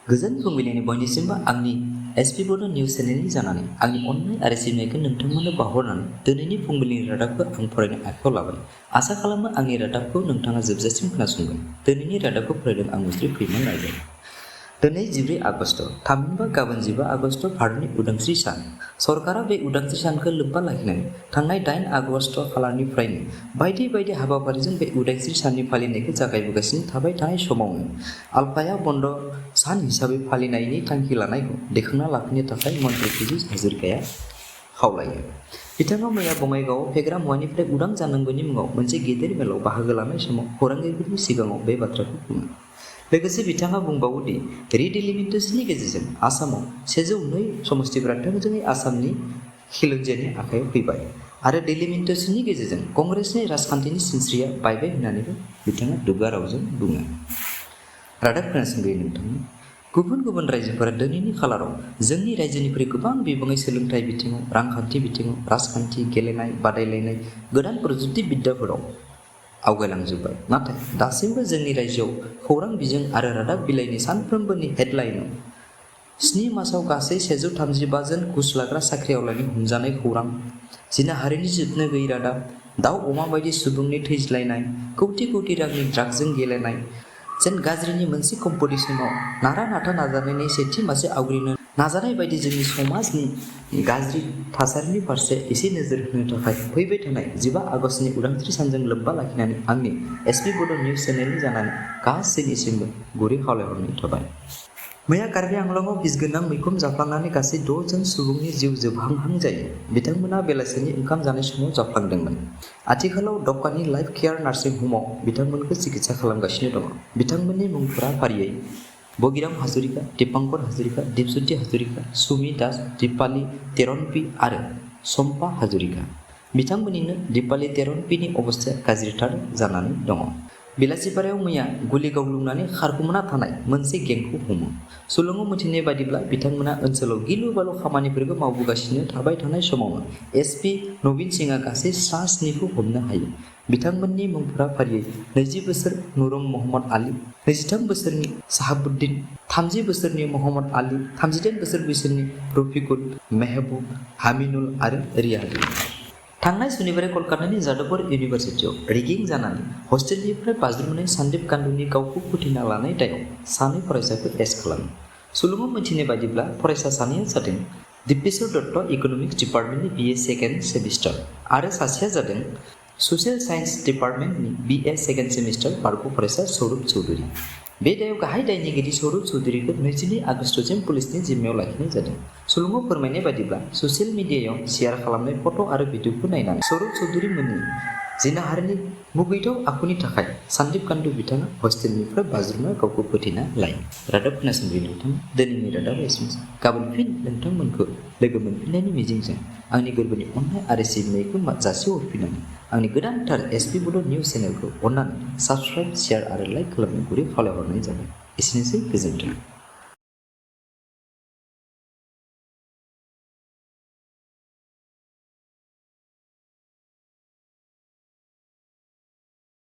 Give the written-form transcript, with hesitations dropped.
गोजोन फुंबिलिनि बयनिसिमबो आंनि एसपि बड' निउस चेनेलनि जानानै आंनि अननाय आरो सिबिनायखौ नोंथांमोननो बावहरनानै दिनैनि फुंबिलिनि रादाबखौ आं फरायनो आखायाव लाबाय। आसा खालामो आंनि रादाबखौ नोंथाङा जोबजासिम खोनासंगोन। दिनैनि रादाबखौ फरायदों आं मुस्रि फैमान नायगोन। दिनै 14 आगस्ट, थामहिनबा गाबोन 15 आगस्ट भारतनि उदांस्रि सान। सरकारा बे उदांस्रि सानखौ लोब्बा लाखिनानै थांनाय 8 आगस्ट खालारनिफ्रायनो बायदि बायदि हाबाफारिजों बे उदांस्रि साननि फालिनायखौ जागायबोगासिनो थाबाय थानाय समावनो आलफाया बन्द सान हिसाबै फालिनायनि थांखि लानायखौ दैखांना लाखिनो थाखाय मन्त्रि पीयूष हाजरिकाया खावलायो। बिथाङा मैया बङाइगावआव फेग्रा मुवानिफ्राय उदां जानांगौनि मुङाव मोनसे गेदेर मेलाव बाहागो लानाय समाव खौरांगिरिफोरनि सिगाङाव बे बाथ्राखौ बुङो। लोगोसे बिथाङा बुंबावो दि रिडिलिमिटेशननि गेजेरजों आसामाव 102 समस्तिफोरा थोंजोङै आसामनि खिलঞ্जियानि आखायाव फैबाय आरो डिलिमिटेशननि गेजेरजों कंग्रेसनि राजखान्थिनि सिनस्रिया बायबाय होननानैबो बिथाङा दुगा रावजों बुङो। रादाब खोनासंगिरि नोंथांनि गुबुन गुबुन रायजोफोरा दिनैनि खालाराव जोंनि रायजोनिख्रुइ गोबां बिबाङै सोलोंथाइ बिथिङाव, रांखान्थि बिथिङाव, राजखान्थि, गेलेनाय, बादायलायनाय, गोदान प्रजुक्ति बिद्दाफोराव आवगायलांजोब्बाय। नाथाय दासिमबो जोंनि रायजोआव खौरां बिजों आरो रादाब बिलाइनि सानफ्रोमबोनि हेडलाइनाव 7 मासाव गासै 135 जन घुस लाग्रा साख्रिआवलानि हमजानाय खौरां, जिनाहारिनि जोबनो गैयै रादाब, दाउ अमा बायदि सुबुंनि थैज्लायनाय, कौटि कौटि रांनि ड्राग्सजों गेलेनाय, जेन गाज्रिनि मोनसे कम्पिटिशनाव नारा नाथा नाजानानै सेथि मासि आवग्रिनो नाजानाय बायदि जोंनि समाजनि गाज्रि थासारिनि फारसे एसे नोजोर होनो थाखाय फैबाय थानाय 15 आगस्टनि उदांस्रि सानजों लोब्बा लाखिनानै आंनि एसपि बड' निउस चेनेलनि जानानै गासैनिसिमबो गुरै खावलायहरनाय थाबाय। मैया कार्बि आंलंआव बिसगोनां मैखुन जाफ्लांनानै गासै 6 जन सुबुंनि जिउ जोबहांहां जायो। बिथांमोना बेलासिनि ओंखाम जानाय समाव जाफ्लांदोंमोन। आथिखालाव दबकानि लाइफ केयार नार्सिं ह'मआव बिथांमोनखौ चिकित्सा खालामगासिनो दङ। बिथांमोननि मुंफोरा फारियै बगिराम हाजरिका, दीपांकर हाजरिका, दीपज्योति हाजरिका, सुमि दास, दीपाली तेरनपी आरो सम्पा हाजरिका। बिथांमोननिनो दीपाली तेरनपीनि अबस्थाया गाज्रिथार जानानै दङ। बेलासिपारायाव मैया गुलि गावलुंनानै खारखुमाना थानाय मोनसे गेंखौ हमो। सुलुङाव मिथिनाय बादिब्ला बिथांमोना ओनसोलाव गिलु बालु खामानिफोरखौ मावबोगासिनो थाबाय थानाय समावनो एसपि नवीन सिंहआ गासै सा 7 खौ हमनो हायो। बिथांमोननि मुंफोरा फारियै 20 बोसोर नुरुम महम्मद आली, 23 बोसोरनि साहाबुद्दिन, 30 बोसोरनि महम्मद आली, 38 बोसोर बैसोनि रफिकुल, मेहबुब, हामिनुल आरो रियाजु। थांनाय सुनिबारै कलकातानि जादवपुर इउनिभार्सिटियाव रेगिं जानानै हस्टेलनिफ्राय बाज्रुमनाय सन्दीप कान्दुनि गावखौ फोथैना लानाय दायआव 2 फरायसाखौ एरेस्ट खालामो। सुलुङाव मिथिनाय बादिब्ला फरायसा सानैया जादों दिपेश्वर दत्त, इक'नमिक्स डिपार्टमेन्टनि BA सेकेन्ड सेमिस्टार आरो सासेया जादों ससियेल साइन्स डिपार्टमेन्टनि BA सेकेन्ड सेमिस्टार बारग' फरायसा सौरभ चौधुरी। बे दायाव गाहाय दायनिगिरि सौरभ चौधुरीखौ 22 आगस्टसिम पुलिसनि जिम्मायाव लाखिनाय जादों। सुलुङाव फोरमायनाय बादिब्ला ससियेल मिडियायाव शेयार खालामनाय फट' आरो भिडिअखौ नायनानै सौरभ चौधुरी मोननि जिनाहारिनि मुगैथाव आखुनि थाखाय सन्दीप कान्दु बिथाङा हस्टेलनिफ्राय बाज्रुमना गावखौ फोथैना लायो। रादाब खोनासंगिरि नोंथां, दिनैनि रादाबा एसेनोसै। गाबोन फिन नोंथांमोनखौ लोगो मोनफिननायनि मिजिंजों आंनि गोरबोनि अननाय आरो सिबिनायखौ जासिहरफिननानै आंनि गोदानथार एसपि बड' निउस चेनेलखौ अननानै साबस्क्राइब, शेयार आरो लाइक खालामनो गुरै खावलायहरनाय जाबाय। एसेनोसै, गोजोन्थों।